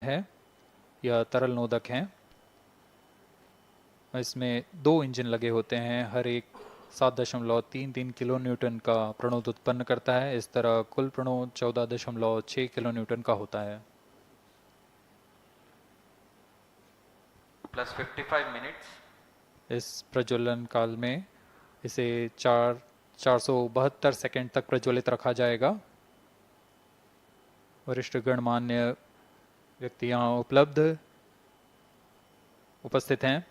है, यह तरल नोदक है। इसमें 2 इंजन लगे होते हैं, हर एक 7.33 किलो न्यूटन का प्रणोद उत्पन्न करता है। इस तरह कुल प्रणोद 14.6 किलो न्यूटन का होता है। Plus 55 minutes. इस प्रज्वलन काल में इसे 472 सेकंड तक प्रज्वलित रखा जाएगा। वरिष्ठ गणमान्य व्यक्ति यहाँ उपस्थित हैं।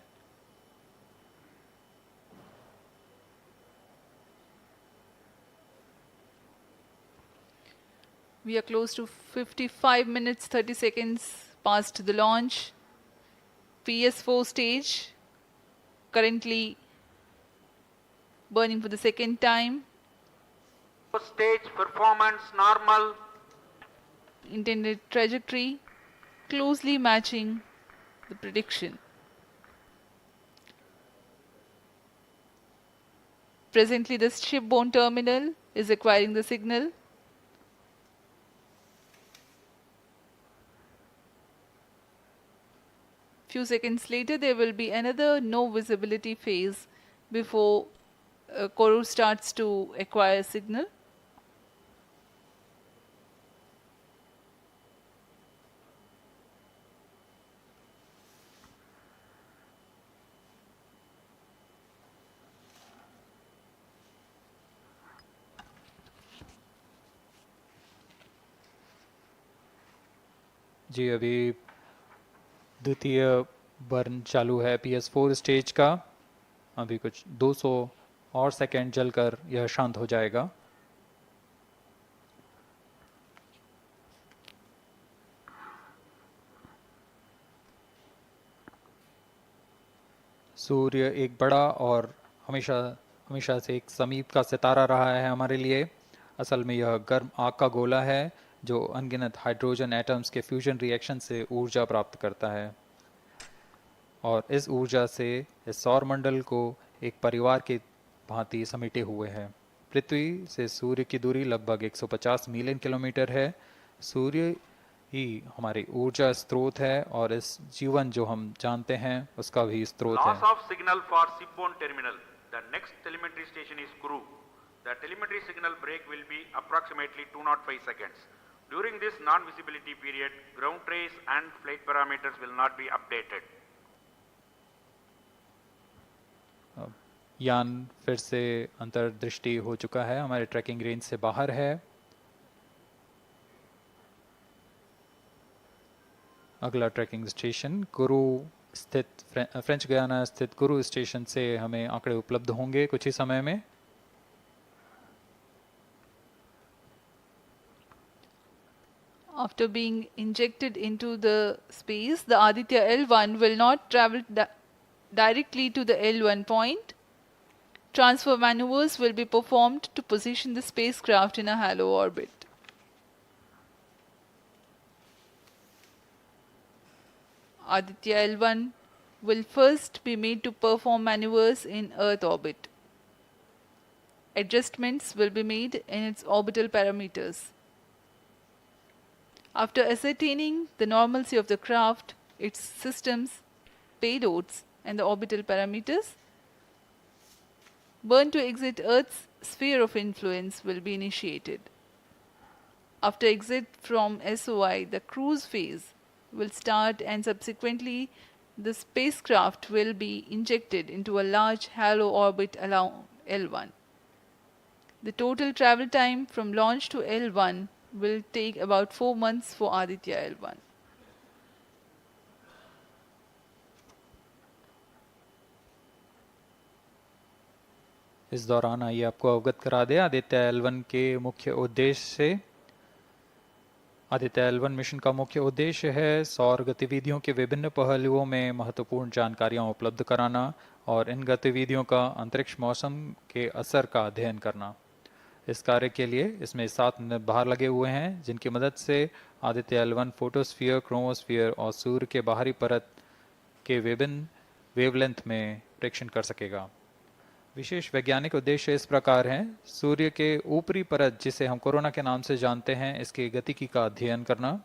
We are close to 55 minutes 30 seconds past the launch. PS4 stage currently burning for the second time. Stage performance normal. Intended trajectory closely matching the prediction. Presently, the shipborne terminal is acquiring the signal. Few seconds later, there will be another no visibility phase before Koru starts to acquire signal. जी, अभी द्वितीय burn चालू है PS4 stage का। अभी कुछ 200 और second जलकर यह शांत हो जाएगा। सूर्य एक बड़ा और हमेशा से एक समीप का सितारा रहा है हमारे लिए। असल में यह गर्म आग का गोला है जो अनगिनत हाइड्रोजन एटम्स के फ्यूजन रिएक्शन से ऊर्जा प्राप्त करता है, और इस ऊर्जा से इस सौर मंडल को एक परिवार की भांति समेटे हुए है। पृथ्वी से सूर्य की दूरी लगभग 150 मिलियन किलोमीटर है। सूर्य ही हमारी ऊर्जा स्रोत है और इस जीवन जो हम जानते हैं उसका भी स्रोत है। Loss of signal for shipborne terminal. The next telemetry station is Kuru. The telemetry signal break will be approximately 205 seconds. During this non-visibility period, ground trace and flight parameters will not be updated. यान फिर से अंतर्दृष्टि हो चुका है, हमारे trekking range से बाहर है। अगला ट्रैकिंग स्टेशन कुरु स्थित फ्रेंच गयाना स्थित कुरु स्टेशन से हमें आंकड़े उपलब्ध होंगे कुछ ही समय में। After being injected into the space, the Aditya L1 will not travel directly to the L1 point. Transfer maneuvers will be performed to position the spacecraft in a halo orbit. Aditya L1 will first be made to perform maneuvers in Earth orbit. Adjustments will be made in its orbital parameters. After ascertaining the normalcy of the craft, its systems, payloads, and the orbital parameters, burn to exit Earth's sphere of influence will be initiated. After exit from SOI, the cruise phase will start, and subsequently the spacecraft will be injected into a large halo orbit along L1. The total travel time from launch to L1 will take about 4 months for Aditya L1. इस दौरान आइए आपको अवगत करा दे Aditya L1 के मुख्य उद्देश्य से। आदित्य L1 मिशन का मुख्य उद्देश्य है सौर गतिविधियों के विभिन्न पहलुओं में महत्वपूर्ण जानकारियां उपलब्ध कराना और इन गतिविधियों का अंतरिक्ष मौसम के असर का अध्ययन करना। इस कार्य के लिए इसमें 7 भार लगे हुए हैं जिनकी मदद से आदित्य L1 फोटोस्फीयर, क्रोमोस्फीयर और सूर्य के बाहरी परत के विभिन्न वेवलेंथ में प्रेक्षण कर सकेगा। विशेष वैज्ञानिक उद्देश्य इस प्रकार हैं: सूर्य के ऊपरी परत जिसे हम कोरोना के नाम से जानते हैं, इसके गतिकी का अध्ययन करना,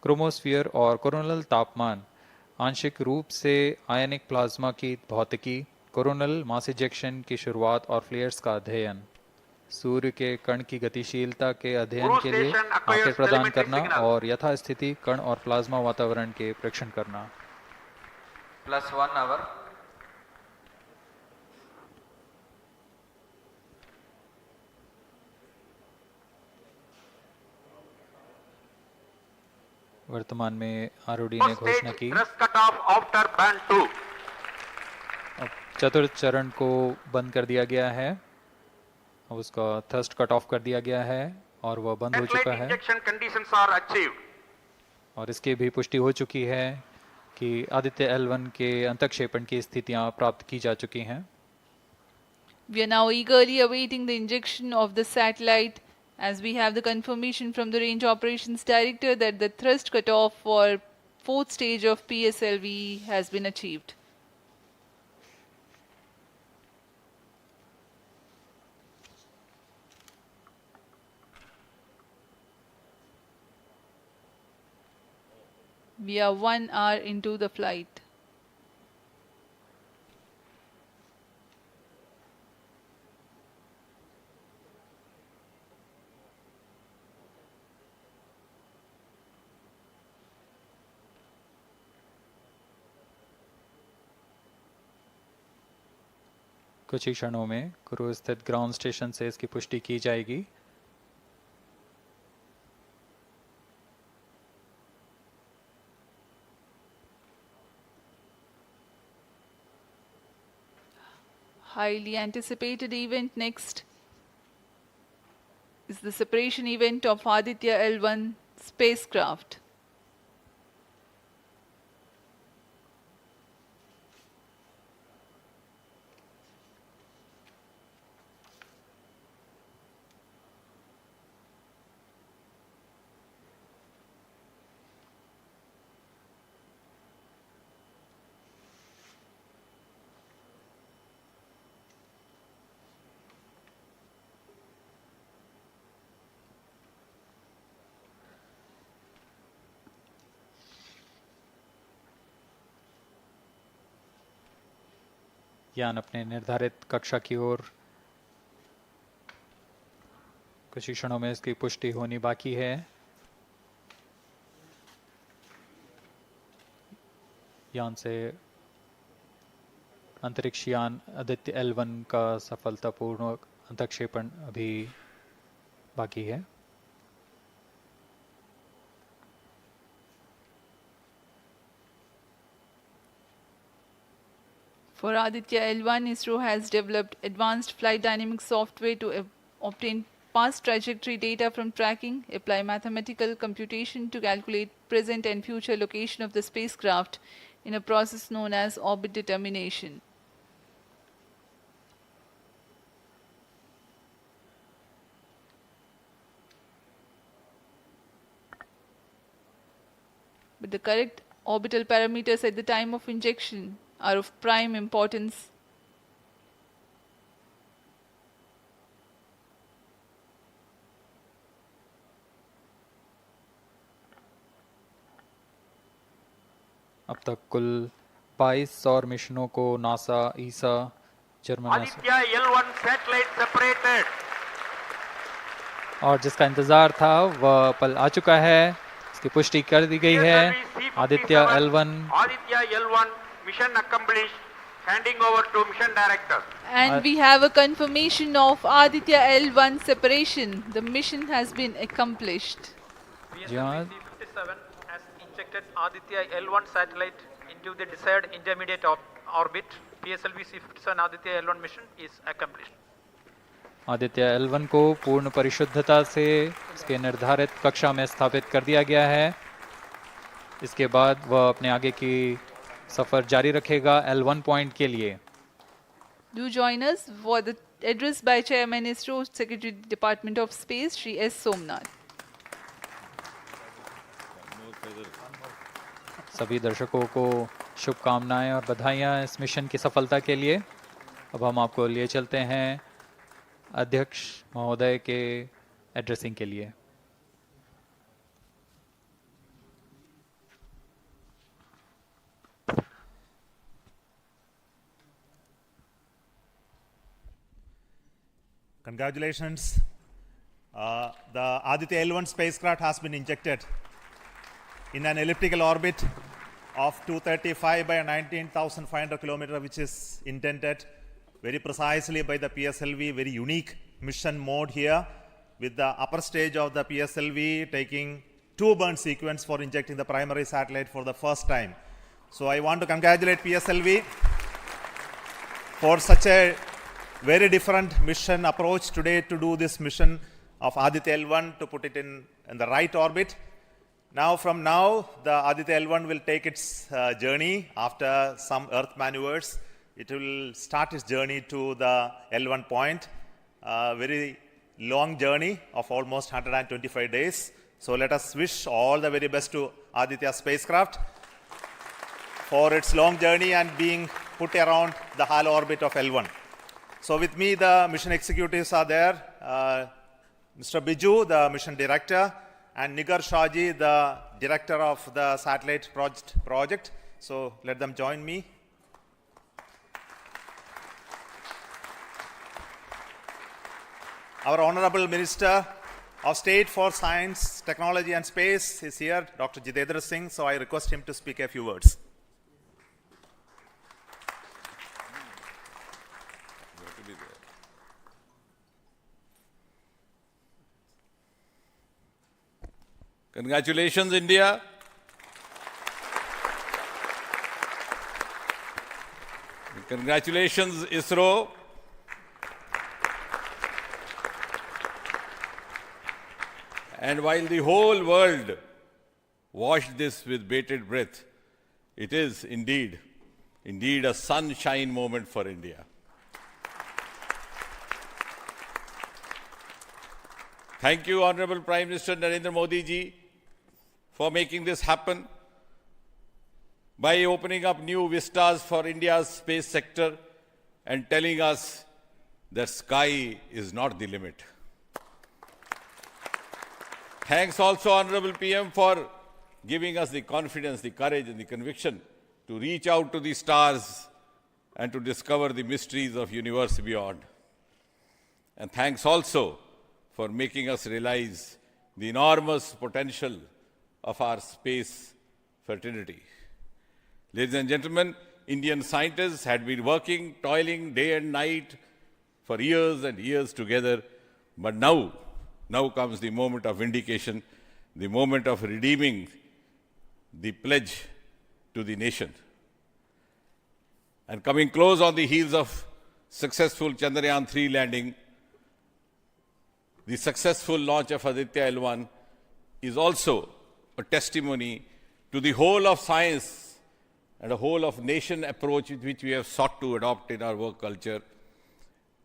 क्रोमोस्फीयर और कोरोनल तापमान, आंशिक रूप से आयनिक प्लाज्मा की भौतिकी, कोरोनल मास इजेक्शन की शुरुआत और फ्लेयर्स का अध्ययन, सूर्य के कण की गतिशीलता के अध्ययन Guru के लिए station आंकड़े acquires प्रदान telemetry करना signal. और यथास्थिति कण और प्लाज्मा वातावरण के परीक्षण करना। +1 hour. वर्तमान में आरओडी ने First घोषणा stage की, thrust cutoff after band 2. अब चतुर्थ चरण को बंद कर दिया गया है, अब उसका थ्रस्ट कट ऑफ कर दिया गया है और वह बंद हो Satellite चुका है। injection conditions are achieved. और इसकी भी पुष्टि हो चुकी है कि आदित्य L1 के अंतक्षेपण की स्थितियां प्राप्त की जा चुकी हैं। We are now eagerly awaiting the injection of the satellite as we have the confirmation from the Range Operations Director that the thrust cutoff for 4th stage of PSLV has been achieved. We are 1 hour into the flight. कुछ ही क्षणों में cruise स्थित ground station से इसकी पुष्टि की जाएगी। Highly anticipated event next is the separation event of Aditya L1 spacecraft. यान अपने निर्धारित कक्षा की ओर, कुछ ही क्षणों में इसकी पुष्टि होनी बाकी है। यान से अंतरिक्ष यान आदित्य L1 का सफलतापूर्ण अंतक्षेपण अभी बाकी है। For Aditya L1, ISRO has developed advanced flight dynamic software to obtain past trajectory data from tracking, apply mathematical computation to calculate present and future location of the spacecraft in a process known as orbit determination. But the correct orbital parameters at the time of injection are of prime importance. अब तक कुल 22 सौर मिशनों को NASA, ईसा, German Aditya L1 satellite separated. और जिसका इंतजार था वह पल आ चुका है, इसकी पुष्टि कर दी गई है। Aditya L1 Aditya L1 mission accomplished. Handing over to mission director. And we have a confirmation of Aditya L1 separation. The mission has been accomplished. John. PSLV-C57 has injected Aditya L1 satellite into the desired intermediate orbit. PSLV-C57 Aditya L1 mission is accomplished. Aditya L1 को पूर्ण परिशुद्धता से इसके निर्धारित कक्षा में स्थापित कर दिया गया है। इसके बाद वह अपने आगे की सफर जारी रखेगा L1 पॉइंट के लिए। Do join us for the address by Chairman ISRO Secretary Department of Space Shri S. Somnath. सभी दर्शकों को शुभकामनाएं और बधाइयां इस मिशन की सफलता के लिए। अब हम आपको लिए चलते हैं अध्यक्ष महोदय के एड्रेसिंग के लिए। Congratulations. The ADITYA L1 spacecraft has been injected in an elliptical orbit of 235 by 19,500 kilometers, which is intended very precisely by the PSLV, very unique mission mode here, with the upper stage of the PSLV taking 2 burn sequence for injecting the primary satellite for the first time. So I want to congratulate PSLV for such a very different mission approach today to do this mission of ADITYA L1 to put it in the right orbit. Now, from now, the ADITYA L1 will take its journey after some Earth maneuvers. It will start its journey to the L1 point, a very long journey of almost 125 days. So let us wish all the very best to ADITYA spacecraft for its long journey and being put around the halo orbit of L1. So with me, the mission executives are there. Mr. Biju, the mission director, and Nigar Shaji, the director of the satellite project. So let them join me. Our Honorable Minister of State for Science, Technology and Space is here, Dr. Jitendra Singh. So I request him to speak a few words. Congratulations, India. Congratulations, ISRO. And while the whole world watched this with bated breath, it is indeed a sunshine moment for India. Thank you, Honorable Prime Minister Narendra Modi ji, for making this happen by opening up new vistas for India's space sector and telling us that sky is not the limit. Thanks also, Honorable PM, for giving us the confidence, the courage and the conviction to reach out to the stars and to discover the mysteries of universe beyond. And thanks also for making us realize the enormous potential of our space fraternity. Ladies and gentlemen, Indian scientists had been working, toiling day and night for years and years together, but now comes the moment of vindication, the moment of redeeming the pledge to the nation. And coming close on the heels of successful Chandrayaan-3 landing, the successful launch of ADITYA L1 is also a testimony to the whole of science and a whole of nation approach which we have sought to adopt in our work culture.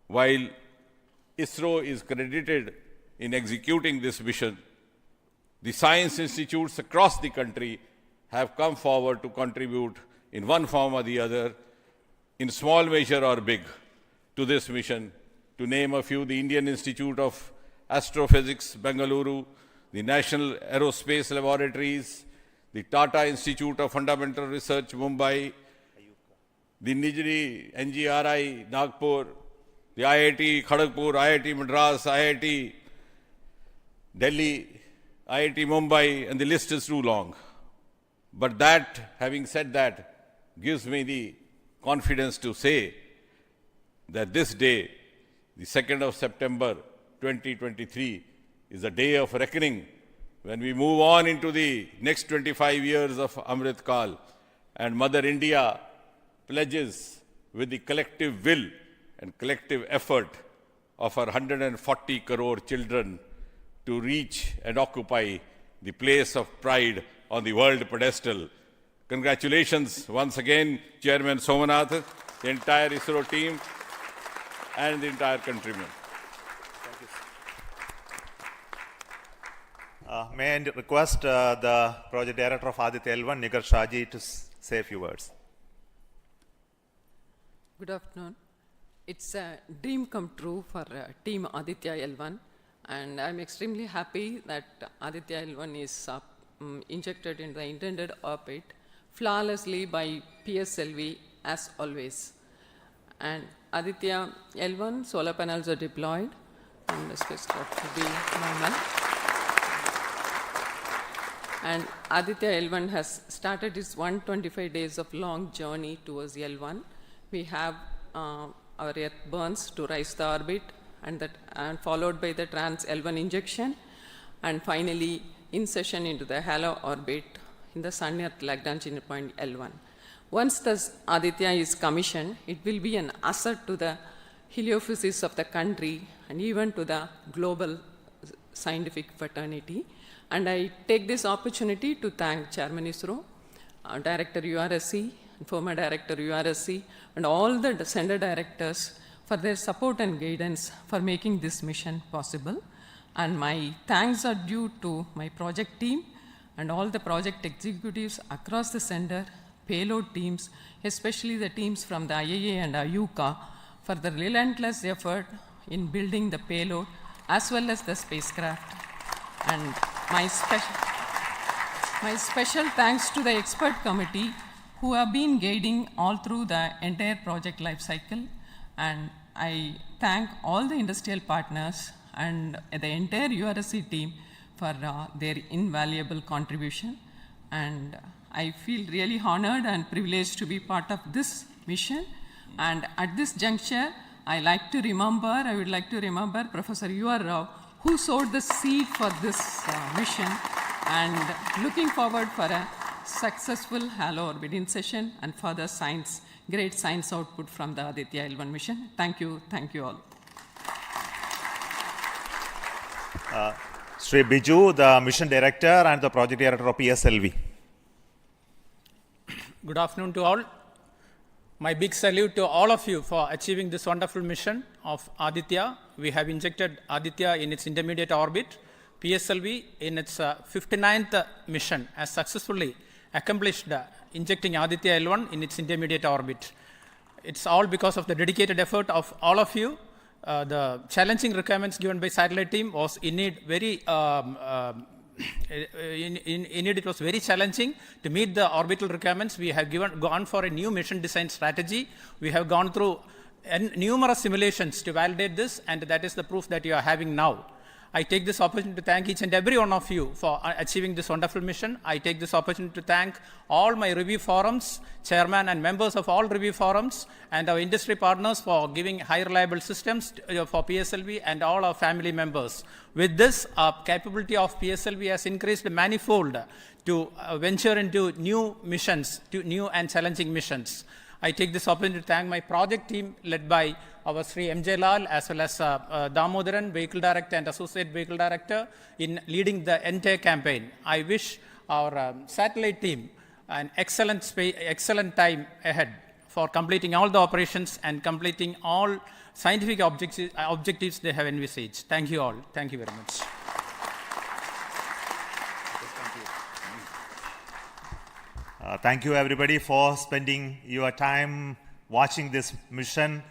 While ISRO is credited in executing this mission, the science institutes across the country have come forward to contribute in one form or the other, in small measure or big, to this mission. To name a few, the Indian Institute of Astrophysics, Bengaluru, the National Aerospace Laboratories, the Tata Institute of Fundamental Research, Mumbai, the Nijri NGRI, Nagpur, the IIT Kharagpur, IIT Madras, IIT Delhi, IIT Mumbai, and the list is too long. But that, having said that, gives me the confidence to say that this day, the 2nd of September 2023, is a day of reckoning when we move on into the next 25 years of Amrit Kal, and Mother India pledges with the collective will and collective effort of our 140 crore children to reach and occupy the place of pride on the world pedestal. Congratulations once again, Chairman Somanath, the entire ISRO team, and the entire countrymen. May I request the project director of ADITYA L1, Nigar Shaji, to say a few words. Good afternoon. It's a dream come true for Team ADITYA L1, and I'm extremely happy that ADITYA L1 is injected in the intended orbit flawlessly by PSLV as always. And ADITYA L1 solar panels are deployed, and the spacecraft to be normal. And Aditya L1 has started its 125 days of long journey towards L1. We have our Earth burns to rise the orbit, and followed by the trans L1 injection, and finally insertion into the halo orbit in the Sun-Earth Lagrange point L1. Once the Aditya is commissioned, it will be an asset to the heliophysics of the country and even to the global scientific fraternity. And I take this opportunity to thank Chairman ISRO, Director URSC, former Director URSC, and all the center directors for their support and guidance for making this mission possible. And my thanks are due to my project team and all the project executives across the center, payload teams, especially the teams from the IAA and IUCA, for the relentless effort in building the payload as well as the spacecraft. And my special thanks to the expert committee who have been guiding all through the entire project life cycle. And I thank all the industrial partners and the entire URSC team for their invaluable contribution. And I feel really honored and privileged to be part of this mission. And at this juncture, I would like to remember Professor U.R. Rao, who sowed the seed for this mission, and looking forward for a successful halo orbit insertion and further great science output from the Aditya L1 mission. Thank you all. Sri Biju, the mission director and the project director of PSLV. Good afternoon to all. My big salute to all of you for achieving this wonderful mission of Aditya. We have injected Aditya in its intermediate orbit. PSLV in its 59th mission has successfully accomplished injecting Aditya L1 in its intermediate orbit. It's all because of the dedicated effort of all of you. The challenging requirements given by satellite team was indeed very it was very challenging to meet the orbital requirements. We have gone for a new mission design strategy. We have gone through numerous simulations to validate this, and that is the proof that you are having now. I take this opportunity to thank each and every one of you for achieving this wonderful mission. I take this opportunity to thank all my review forums, chairman and members of all review forums, and our industry partners for giving high reliable systems for PSLV, and all our family members. With this, our capability of PSLV has increased manifold to venture into new missions, to new and challenging missions. I take this opportunity to thank my project team led by our Sri M.J. Lal as well as Damodaran, Vehicle Director and Associate Vehicle Director, in leading the entire campaign. I wish our satellite team an excellent time ahead for completing all the operations and completing all scientific objectives they have envisaged. Thank you all. Thank you very much. Thank you everybody for spending your time watching this mission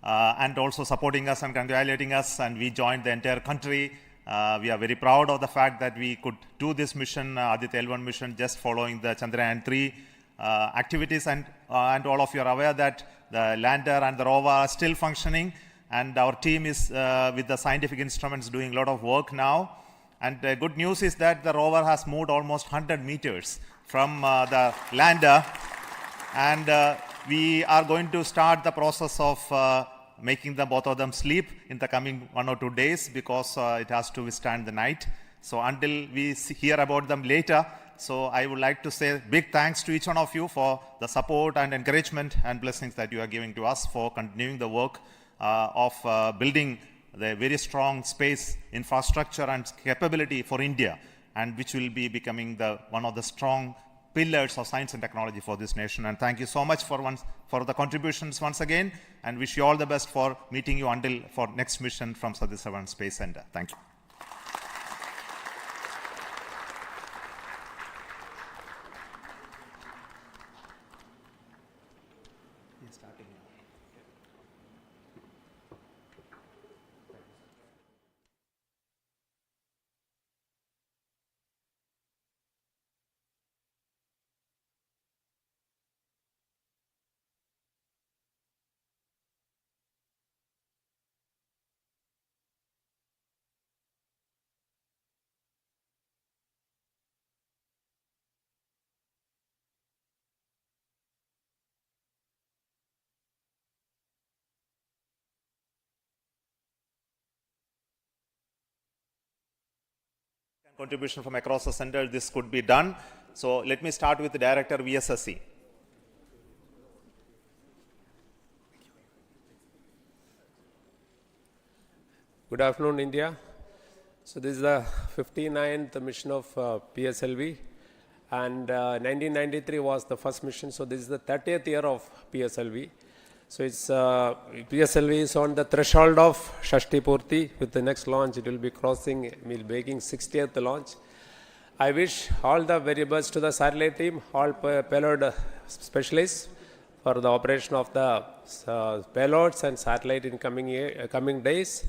and also supporting us and congratulating us, and we joined the entire country. We are very proud of the fact that we could do this mission, Aditya L1 mission, just following the Chandrayaan-3 activities, and all of you are aware that the lander and the rover are still functioning, and our team is with the scientific instruments doing a lot of work now. And the good news is that the rover has moved almost 100 meters from the lander, and we are going to start the process of making both of them sleep in the coming 1 or 2 days, because it has to withstand the night. So until we hear about them later, so I would like to say big thanks to each one of you for the support and encouragement and blessings that you are giving to us for continuing the work of building the very strong space infrastructure and capability for India, and which will be becoming one of the strong pillars of science and technology for this nation. And thank you so much for the contributions once again, and wish you all the best for meeting you for next mission from Satish Dhawan Space Center. Thank you. contribution from across the center, this could be done. So let me start with the Director VSSC. Good afternoon, India. So this is the 59th mission of PSLV, and 1993 was the first mission. So this is the 30th year of PSLV. So it's PSLV is on the threshold of Shashti Purti. With the next launch, it will be crossing, will making 60th launch. I wish all the very best to the satellite team, all payload specialists for the operation of the payloads and satellite in coming days.